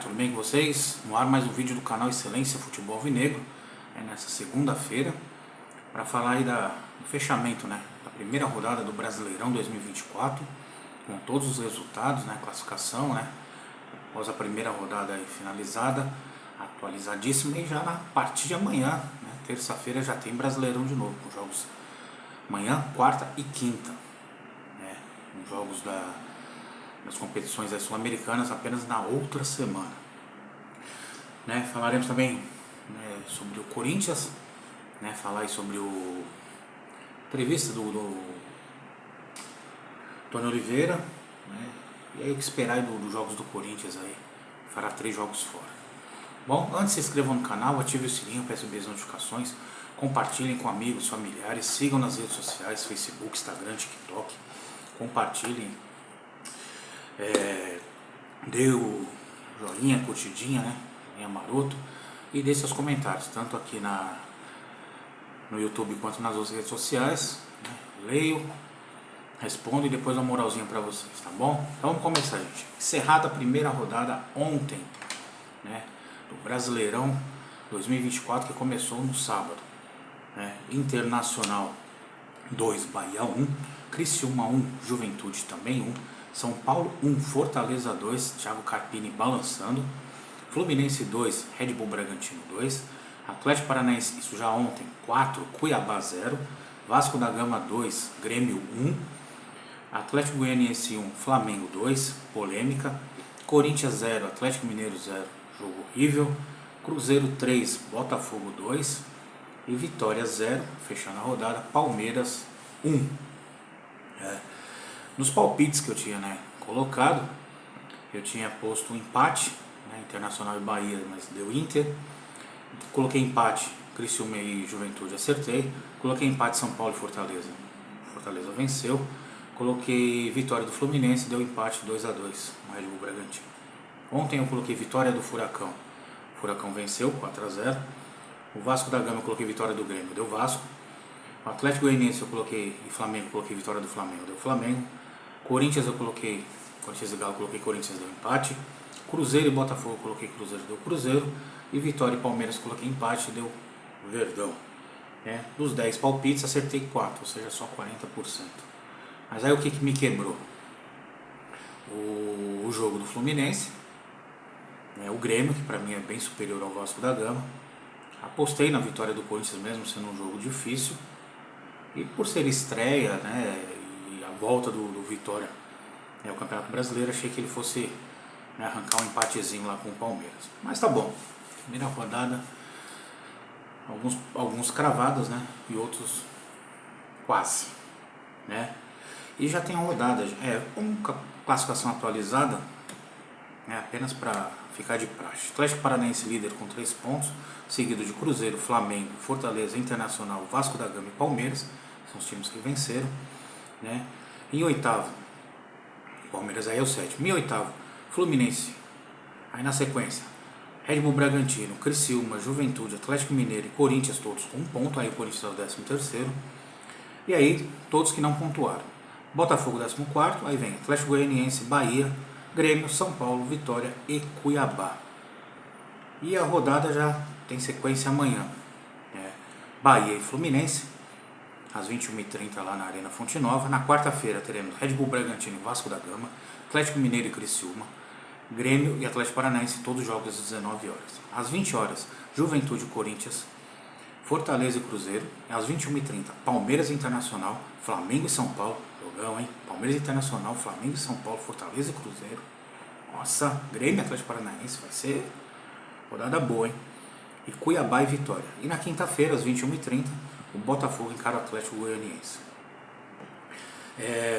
tudo bem com vocês? No ar mais um vídeo do canal Excelência Futebol Alvinegro, nessa segunda-feira, para falar aí do fechamento, da primeira rodada do Brasileirão 2024, com todos os resultados, classificação, após a primeira rodada aí finalizada, atualizadíssima, e já na partir de amanhã, terça-feira, já tem Brasileirão de novo, com jogos amanhã, quarta e quinta, com jogos das competições sul-americanas apenas na outra semana. Falaremos também sobre o Corinthians, falar aí sobre o entrevista do Tony Oliveira, e aí o que esperar aí dos jogos do Corinthians aí, fará 3 jogos fora. Bom, antes se inscrevam no canal, ative o sininho, peçam as notificações, compartilhem com amigos, familiares, sigam nas redes sociais, Facebook, Instagram, TikTok, compartilhem, dê o joinha, curtidinha, joinha maroto, e deixe seus comentários, tanto aqui no YouTube quanto nas outras redes sociais, leio, respondo e depois uma moralzinha pra vocês, tá bom? Então vamos começar, gente. Encerrada a primeira rodada ontem, do Brasileirão 2024, que começou no sábado, Internacional 2, Bahia 1, Criciúma 1, Juventude também 1, São Paulo 1, Fortaleza 2, Thiago Carpini balançando, Fluminense 2, Red Bull Bragantino 2, Atlético Paranaense, isso já ontem, 4, Cuiabá 0, Vasco da Gama 2, Grêmio 1, Atlético Goianiense 1, Flamengo 2, polêmica, Corinthians 0, Atlético Mineiro 0, jogo horrível, Cruzeiro 3, Botafogo 2 e Vitória 0, fechando a rodada, Palmeiras 1. Nos palpites que eu tinha colocado, eu tinha posto um empate, Internacional e Bahia, mas deu Inter. Coloquei empate, Criciúma e Juventude, acertei. Coloquei empate, São Paulo e Fortaleza, Fortaleza venceu. Coloquei vitória do Fluminense, deu empate 2-2 no Red Bull Bragantino. Ontem eu coloquei vitória do Furacão, o Furacão venceu 4-0. O Vasco da Gama eu coloquei vitória do Grêmio, deu Vasco. O Atlético Goianiense eu coloquei, e Flamengo eu coloquei vitória do Flamengo, deu Flamengo. Corinthians eu coloquei, Corinthians e Galo eu coloquei Corinthians, deu empate. Cruzeiro e Botafogo eu coloquei Cruzeiro, deu Cruzeiro. E Vitória e Palmeiras eu coloquei empate, deu Verdão. Dos 10 palpites acertei 4, ou seja, só 40%. Mas aí o que me quebrou? O jogo do Fluminense, o Grêmio, que para mim é bem superior ao Vasco da Gama. Apostei na vitória do Corinthians mesmo sendo um jogo difícil. E por ser estreia, e a volta do Vitória ao Campeonato Brasileiro, achei que ele fosse arrancar um empatezinho lá com o Palmeiras. Mas tá bom, primeira rodada, alguns cravados, e outros quase, E já tem a rodada, com classificação atualizada, apenas para ficar de praxe. Atlético Paranaense líder com 3 pontos, seguido de Cruzeiro, Flamengo, Fortaleza, Internacional, Vasco da Gama e Palmeiras, são os times que venceram, Em oitavo, Palmeiras aí é o 7º, em oitavo, Fluminense, aí na sequência, Red Bull Bragantino, Criciúma, Juventude, Atlético Mineiro e Corinthians, todos com 1 ponto, aí o Corinthians é o 13º, e aí todos que não pontuaram. Botafogo 14º, aí vem Atlético Goianiense, Bahia, Grêmio, São Paulo, Vitória e Cuiabá. E a rodada já tem sequência amanhã, Bahia e Fluminense, às 21h30 lá na Arena Fonte Nova. Na quarta-feira teremos Red Bull Bragantino e Vasco da Gama, Atlético Mineiro e Criciúma, Grêmio e Atlético Paranaense, todos os jogos às 19 horas. Às 20 horas, Juventude e Corinthians, Fortaleza e Cruzeiro. Às 21h30, Palmeiras e Internacional, Flamengo e São Paulo, jogão, hein? Palmeiras e Internacional, Flamengo e São Paulo, Fortaleza e Cruzeiro. Nossa, Grêmio e Atlético Paranaense, vai ser rodada boa, hein? E Cuiabá e Vitória. E na quinta-feira, às 21h30, o Botafogo encara o Atlético Goianiense.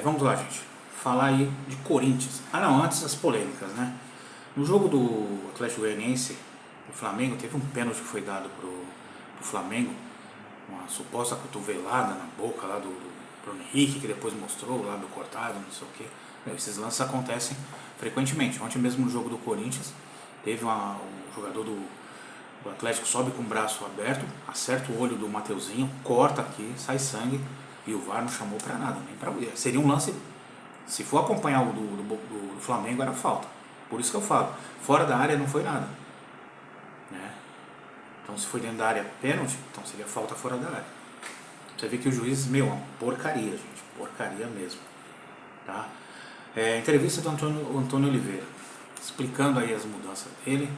Vamos lá, gente. Falar aí de Corinthians. Não, antes as polêmicas, No jogo do Atlético Goianiense, o Flamengo teve um pênalti que foi dado pro Flamengo, uma suposta cotovelada na boca lá do Bruno Henrique, que depois mostrou o lábio cortado, não sei o que. Esses lances acontecem frequentemente. Ontem mesmo no jogo do Corinthians, teve um jogador do Atlético sobe com o braço aberto, acerta o olho do Mateuzinho, corta aqui, sai sangue, e o VAR não chamou pra nada, nem pra... Seria um lance, se for acompanhar o do Flamengo, era falta. Por isso que eu falo, fora da área não foi nada, né? Então se foi dentro da área pênalti, então seria falta fora da área. Você vê que o juiz, uma porcaria, gente, porcaria mesmo, tá? Entrevista do Antônio Oliveira, explicando aí as mudanças dele,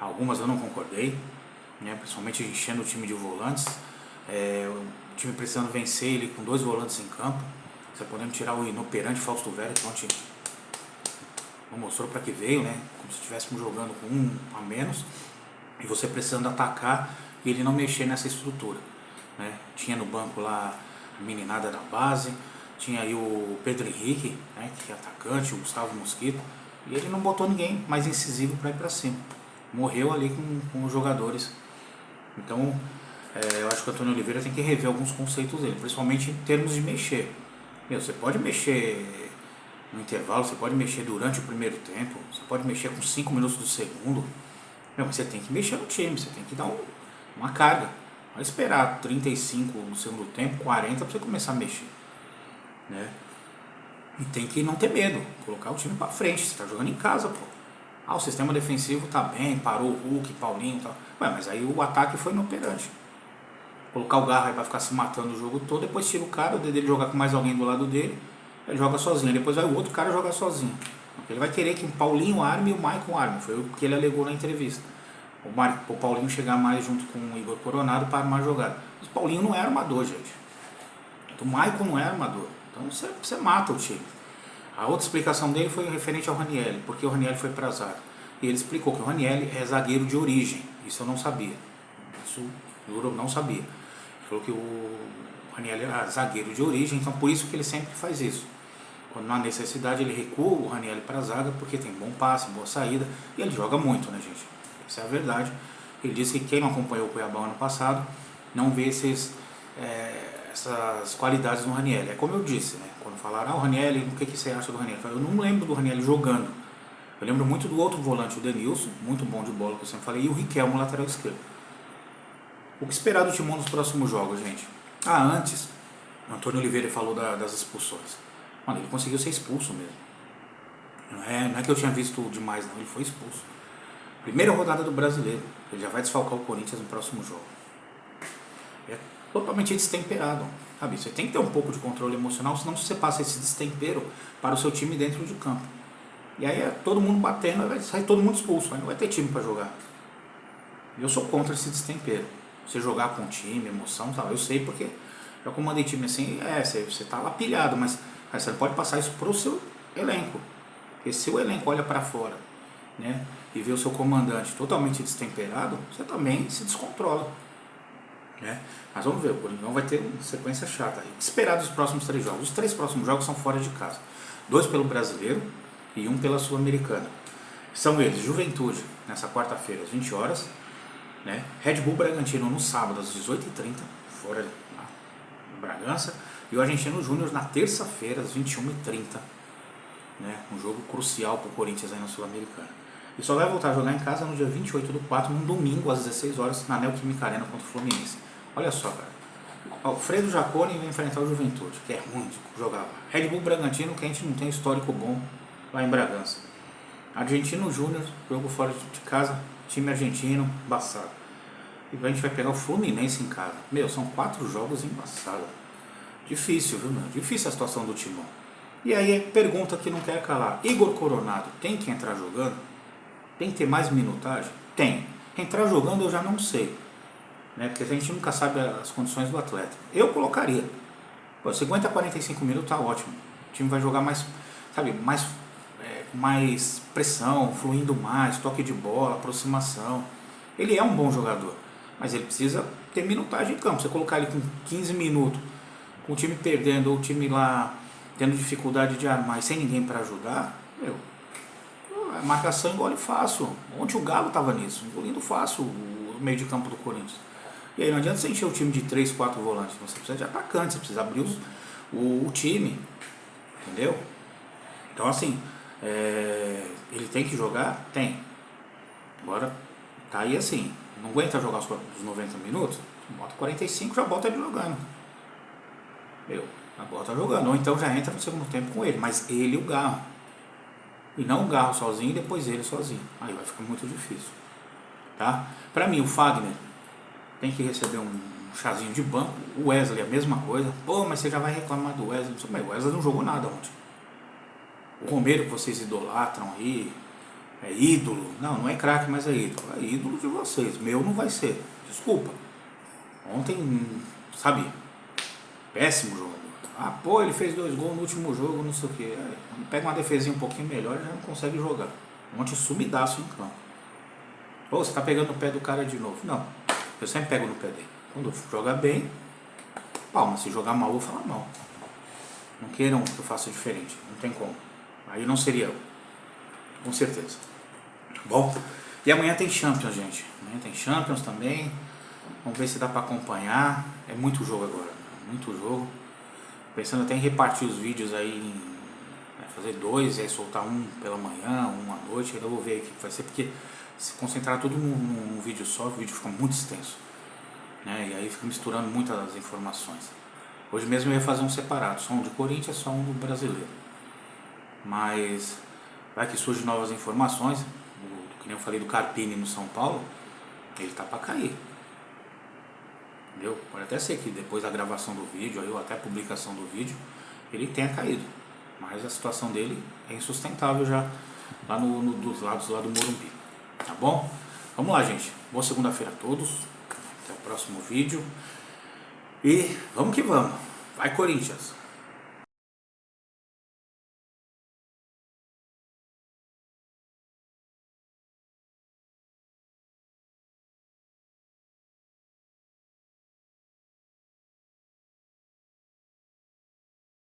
algumas eu não concordei, né? Principalmente enchendo o time de volantes, o time precisando vencer ele com 2 volantes em campo, você podendo tirar o inoperante Fausto Vera, que ontem não mostrou para que veio, né? Como se estivéssemos jogando com 1 a menos, e você precisando atacar e ele não mexer nessa estrutura, né? Tinha no banco lá a meninada da base, tinha aí o Pedro Henrique, né, que é atacante, o Gustavo Mosquito, e ele não botou ninguém mais incisivo para ir para cima. Morreu ali com os jogadores. Então, eu acho que o Antônio Oliveira tem que rever alguns conceitos dele, principalmente em termos de mexer. Você pode mexer no intervalo, você pode mexer durante o primeiro tempo, você pode mexer com 5 minutos do segundo, mas você tem que mexer no time, você tem que dar uma carga. Não vai esperar 35 no segundo tempo, 40 para você começar a mexer, né? E tem que não ter medo, colocar o time para frente, você está jogando em casa, pô. O sistema defensivo tá bem, parou o Hulk, Paulinho e tal. Mas aí o ataque foi inoperante. Colocar o Garra aí vai ficar se matando o jogo todo, depois tira o cara, o dele jogar com mais alguém do lado dele, ele joga sozinho, depois vai o outro cara jogar sozinho. Ele vai querer que o Paulinho arme e o Maicon arme, foi o que ele alegou na entrevista. O Paulinho chegar mais junto com o Igor Coronado para armar a jogada. Mas o Paulinho não é armador, gente. O Maicon não é armador. Então você mata o time. A outra explicação dele foi referente ao Ranieri, porque o Ranieri foi para a zaga. E ele explicou que o Ranieri é zagueiro de origem. Isso eu não sabia. Isso eu não sabia. Ele falou que o Ranieri é zagueiro de origem, então por isso que ele sempre faz isso. Quando não há necessidade, ele recua o Ranieri para a zaga, porque tem bom passe, boa saída, e ele joga muito, né, gente? Essa é a verdade. Ele disse que quem não acompanhou o Cuiabá ano passado não vê essas qualidades no Ranieri. É como eu disse, né? Quando falaram, o Ranieri, o que você acha do Ranieri? Eu não lembro do Ranieri jogando. Eu lembro muito do outro volante, o Denilson, muito bom de bola, que eu sempre falei, e o Riquelme, lateral esquerdo. O que esperar do Timão nos próximos jogos, gente? Antes, o Antônio Oliveira falou das expulsões. Mano, ele conseguiu ser expulso mesmo. Não é que eu tinha visto demais, não. Ele foi expulso. Primeira rodada do Brasileiro. Ele já vai desfalcar o Corinthians no próximo jogo. É totalmente destemperado, sabe? Você tem que ter um pouco de controle emocional, senão você passa esse destempero para o seu time dentro de campo. E aí é todo mundo batendo, vai sair todo mundo expulso, aí não vai ter time para jogar. E eu sou contra esse destempero. Você jogar com o time, emoção, tal. Eu sei porque eu comandei time assim, você tá lá pilhado, mas você não pode passar isso pro seu elenco. Porque se o elenco olha para fora, né, e vê o seu comandante totalmente destemperado, você também se descontrola, né? Mas vamos ver, o Coringão vai ter uma sequência chata. O que esperar dos próximos 3 jogos? Os 3 próximos jogos são fora de casa. 2 pelo Brasileiro e 1 pela Sul-Americana. São eles, Juventude, nessa quarta-feira, às 20 horas, né? Red Bull Bragantino no sábado, às 18h30, fora em Bragança. E o Argentino Júnior na terça-feira, às 21h30, né? Um jogo crucial para o Corinthians aí na Sul-Americana. E só vai voltar a jogar em casa no dia 28/4, num domingo, às 16 horas, na Neoquímica Arena contra o Fluminense. Olha só, cara. O Fredo Jaconi vai enfrentar o Juventude, que é ruim de jogar lá. Red Bull Bragantino, que a gente não tem histórico bom lá em Bragança. Argentino Júnior, jogo fora de casa, time argentino, embaçado. E a gente vai pegar o Fluminense em casa. São 4 jogos embaçados. Difícil, viu, meu? Difícil a situação do Timão. E aí, pergunta que não quer calar. Igor Coronado tem que entrar jogando? Tem que ter mais minutagem? Tem. Entrar jogando eu já não sei, né? Porque a gente nunca sabe as condições do atleta. Eu colocaria. 50 a 45 minutos tá ótimo. O time vai jogar mais, sabe, mais pressão, fluindo mais, toque de bola, aproximação. Ele é um bom jogador, mas ele precisa ter minutagem em campo. Você colocar ele com 15 minutos, com o time perdendo, ou o time lá tendo dificuldade de armar e sem ninguém para ajudar, a marcação engole fácil. Ontem o Galo estava nisso, engolindo fácil o meio de campo do Corinthians. E aí não adianta você encher o time de 3, 4 volantes, você precisa de atacante, você precisa abrir o time, entendeu? Então assim, ele tem que jogar? Tem. Agora, tá aí assim, não aguenta jogar os 90 minutos? Bota 45, já bota ele jogando. Bota jogando, ou então já entra no segundo tempo com ele, mas ele e o Garro. E não o Garro sozinho e depois ele sozinho. Aí vai ficar muito difícil. Tá? Pra mim, o Fagner tem que receber um chazinho de banco. O Wesley, a mesma coisa. Pô, mas você já vai reclamar do Wesley. Mas o Wesley não jogou nada ontem. O Romero que vocês idolatram aí, é ídolo. Não, não é craque, mas é ídolo. É ídolo de vocês. Meu não vai ser. Desculpa. Ontem, sabe, péssimo jogo. Ah, pô, ele fez 2 gols no último jogo, não sei o que. Pega uma defesinha um pouquinho melhor e já não consegue jogar. Ontem sumidaço em campo. Pô, você tá pegando no pé do cara de novo. Não, eu sempre pego no pé dele. Quando jogar bem, palma. Se jogar mal, eu vou falar mal. Não queiram que eu faça diferente. Não tem como. Aí não seria eu. Com certeza. Bom, e amanhã tem Champions, gente. Amanhã tem Champions também. Vamos ver se dá pra acompanhar. É muito jogo agora. Muito jogo. Pensando até em repartir os vídeos aí, fazer 2 e aí soltar um pela manhã, um à noite. Ainda vou ver o que vai ser, porque se concentrar tudo num vídeo só, o vídeo fica muito extenso, né? E aí fica misturando muitas informações. Hoje mesmo eu ia fazer um separado, só um do Corinthians, só um do brasileiro. Mas vai que surgem novas informações. Que nem eu falei do Carpini no São Paulo, ele tá pra cair. Entendeu? Pode até ser que depois da gravação do vídeo, ou até a publicação do vídeo, ele tenha caído. Mas a situação dele é insustentável já lá dos lados lá do Morumbi. Tá bom? Vamos lá, gente. Boa segunda-feira a todos. Até o próximo vídeo. E vamos que vamos. Vai, Corinthians!